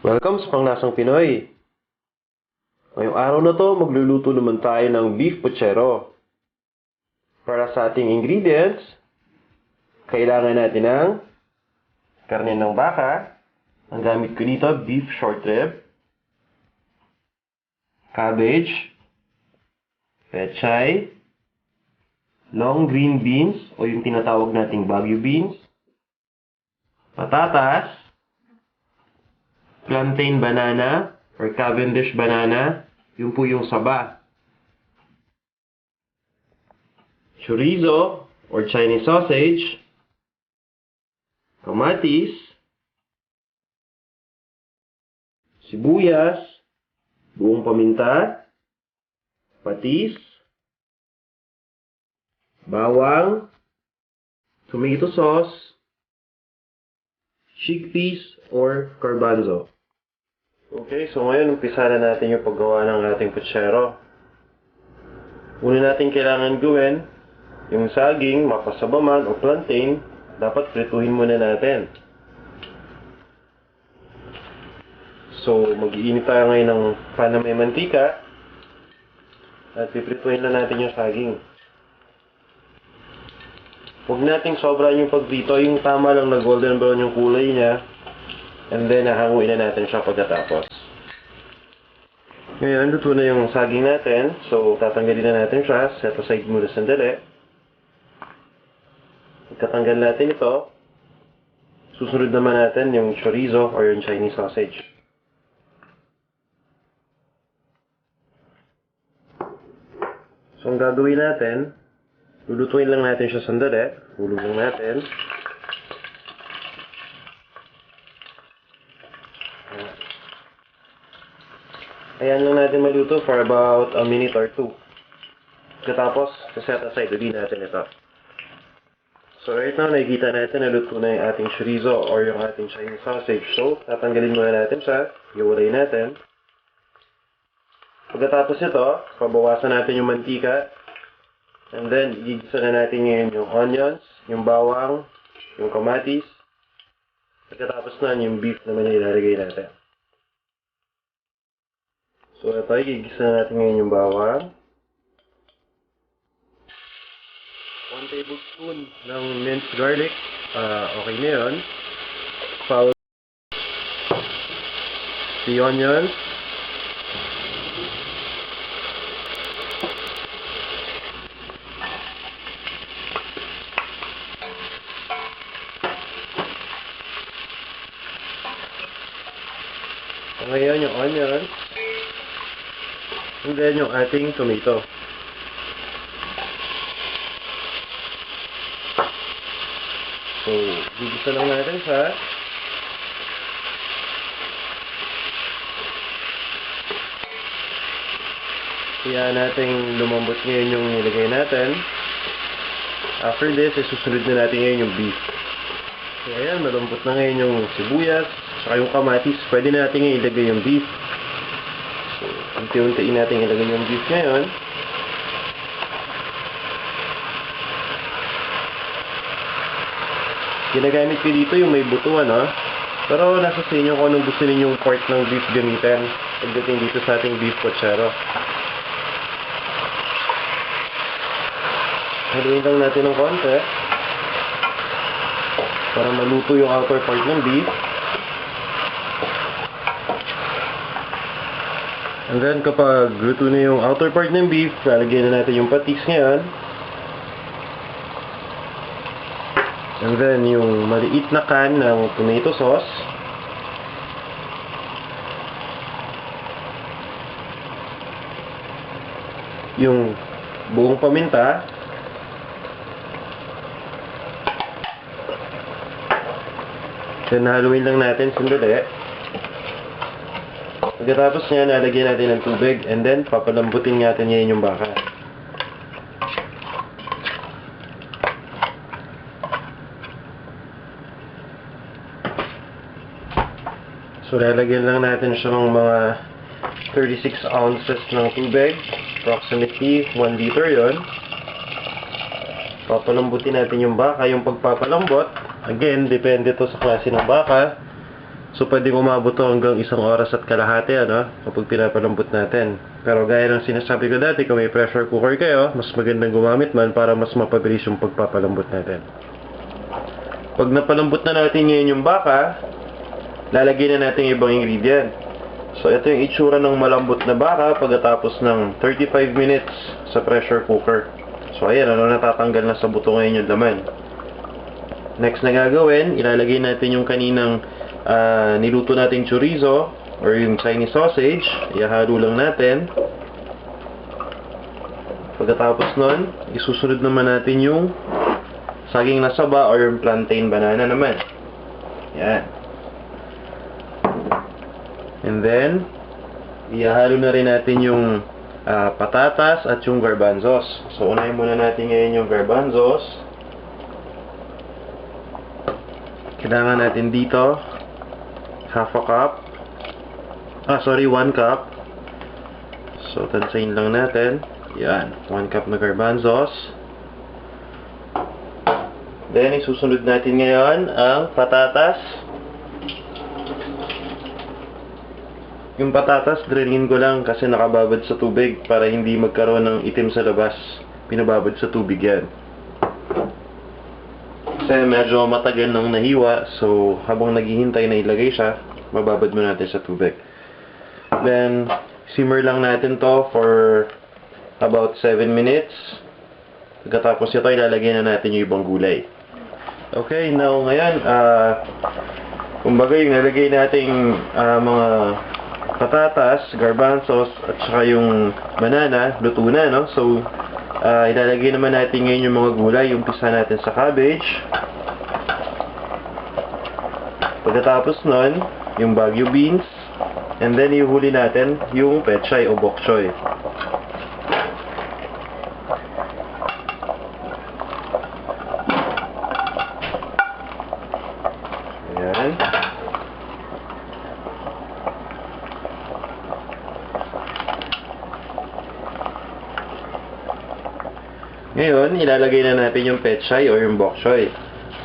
Welcome sa Panglasang Pinoy! Ngayong araw na to, magluluto naman tayo ng beef puchero. Para sa ating ingredients, kailangan natin ng karne ng baka. Ang gamit ko dito, beef short rib, cabbage, pechay, long green beans o yung tinatawag nating Baguio beans, patatas, plantain banana or Cavendish banana, yun po yung saba. Chorizo or Chinese sausage, kamatis, sibuyas, buong paminta, patis, bawang, tomato sauce, chickpeas or garbanzo. Okay, so ngayon umpisa na natin yung paggawa ng ating puchero. Una natin kailangan gawin, yung saging, mapasaba man o plantain, dapat prituhin muna natin. So, mag-iinit tayo ngayon ng pan na may mantika at piprituhin na natin yung saging. Huwag nating sobrang yung pagprito, yung tama lang na golden brown yung kulay niya. And then, nahanguin na natin siya pagkatapos. Ngayon, luto na yung saging natin. So, tatanggalin na natin siya. Set aside muna sandali. Pagkatanggal natin ito, susunod naman natin yung chorizo or yung Chinese sausage. So, ang gagawin natin, lulutuin lang natin siya sandali. Hulog lang natin. Ayan lang natin maluto for about a minute or two. Katapos, set aside ulit natin ito. So right now, nakikita natin na luto na yung ating chorizo or yung ating Chinese sausage. So, tatanggalin muna natin siya. Iulay natin. Pagkatapos ito, pabawasan natin yung mantika. And then, igigisa na natin ngayon yung onions, yung bawang, yung kamatis. Pagkatapos na, yung beef naman yung ilalagay natin. So, ito, igigisa na natin ngayon yung bawang. 1 tablespoon ng minced garlic. Okay na yun. Followed the onions. So, ngayon yung onions. And then yung ating tomato. So, gigisa lang natin siya. Kaya natin lumambot ngayon yung nilagay natin. After this, susunod na natin ngayon yung beef. So, ayan, malambot na ngayon yung sibuyas, saka yung kamatis. Pwede na natin ngayon ilagay yung beef. So, unti-untiin natin ilagay yung beef ngayon. Ginagamit ko dito yung may buto, no? Pero nasa sa inyo kung anong gusto ninyong part ng beef gamitin pagdating dito sa ating beef puchero. Haluin lang natin ng konti para maluto yung outer part ng beef. And then kapag luto na yung outer part ng beef, lalagyan na natin yung patis ngayon. And then yung maliit na can ng tomato sauce. Yung buong paminta. Then haluin lang natin sandali. Pagkatapos niya, nalagyan natin ng tubig and then papalambutin natin ngayon yung baka. So, lalagyan lang natin siya ng mga 36 ounces ng tubig. Approximately 1 liter yon. Papalambutin natin yung baka. Yung pagpapalambot, again, depende to sa klase ng baka. So, pwedeng umabot to hanggang 1 oras at kalahati, ano, kapag pinapalambot natin. Pero gaya ng sinasabi ko dati, kung may pressure cooker kayo, mas magandang gumamit man para mas mapabilis yung pagpapalambot natin. Pag napalambot na natin ngayon yung baka, lalagyan na natin yung ibang ingredient. So, ito yung itsura ng malambot na baka pagkatapos ng 35 minutes sa pressure cooker. So, ayan, ano, natatanggal na sa buto ngayon yung laman. Next na gagawin, ilalagay natin yung kaninang niluto nating chorizo or yung Chinese sausage. Ihalo lang natin. Pagkatapos nun, isusunod naman natin yung saging na saba or yung plantain banana naman. Yan. And then, ihalo na rin natin yung patatas at yung garbanzos. So, unahin muna natin ngayon yung garbanzos. Kailangan natin dito 1 cup. 1 cup. So, tansayin lang natin. Yan, 1 cup na garbanzos. Then, isusunod natin ngayon ang patatas. Yung patatas, drilin ko lang kasi nakababad sa tubig para hindi magkaroon ng itim sa labas. Pinababad sa tubig yan. Kasi medyo matagal nang nahiwa, so habang naghihintay na ilagay siya, mababad mo natin sa tubig. Then, simmer lang natin to for about 7 minutes. Pagkatapos ito, ilalagay na natin yung ibang gulay. Okay, now ngayon, kumbaga yung nalagay nating mga patatas, garbanzos, at saka yung banana, luto na, no? So, ilalagay naman natin ngayon yung mga gulay. Umpisa natin sa cabbage. Pagkatapos nun, yung Baguio beans. And then, ihuli natin yung pechay o bok choy. Ayan. Ngayon, ilalagay na natin yung pechay o yung bok choy.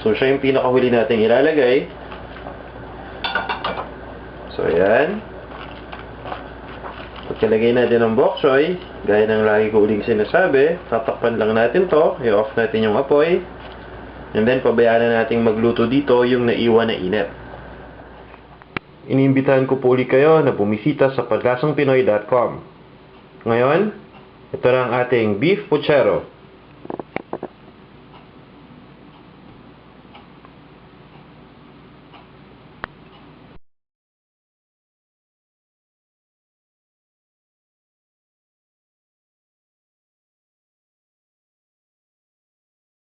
So, siya yung pinakahuli natin ilalagay. So, ayan. Pagkalagay natin ng bok choy, gaya ng lagi ko uling sinasabi, tatakpan lang natin to, i-off natin yung apoy, and then pabayaan na natin magluto dito yung naiwan na init. Iniimbitahan ko po ulit kayo na bumisita sa paglasangpinoy.com. Ngayon, ito na ang ating beef puchero.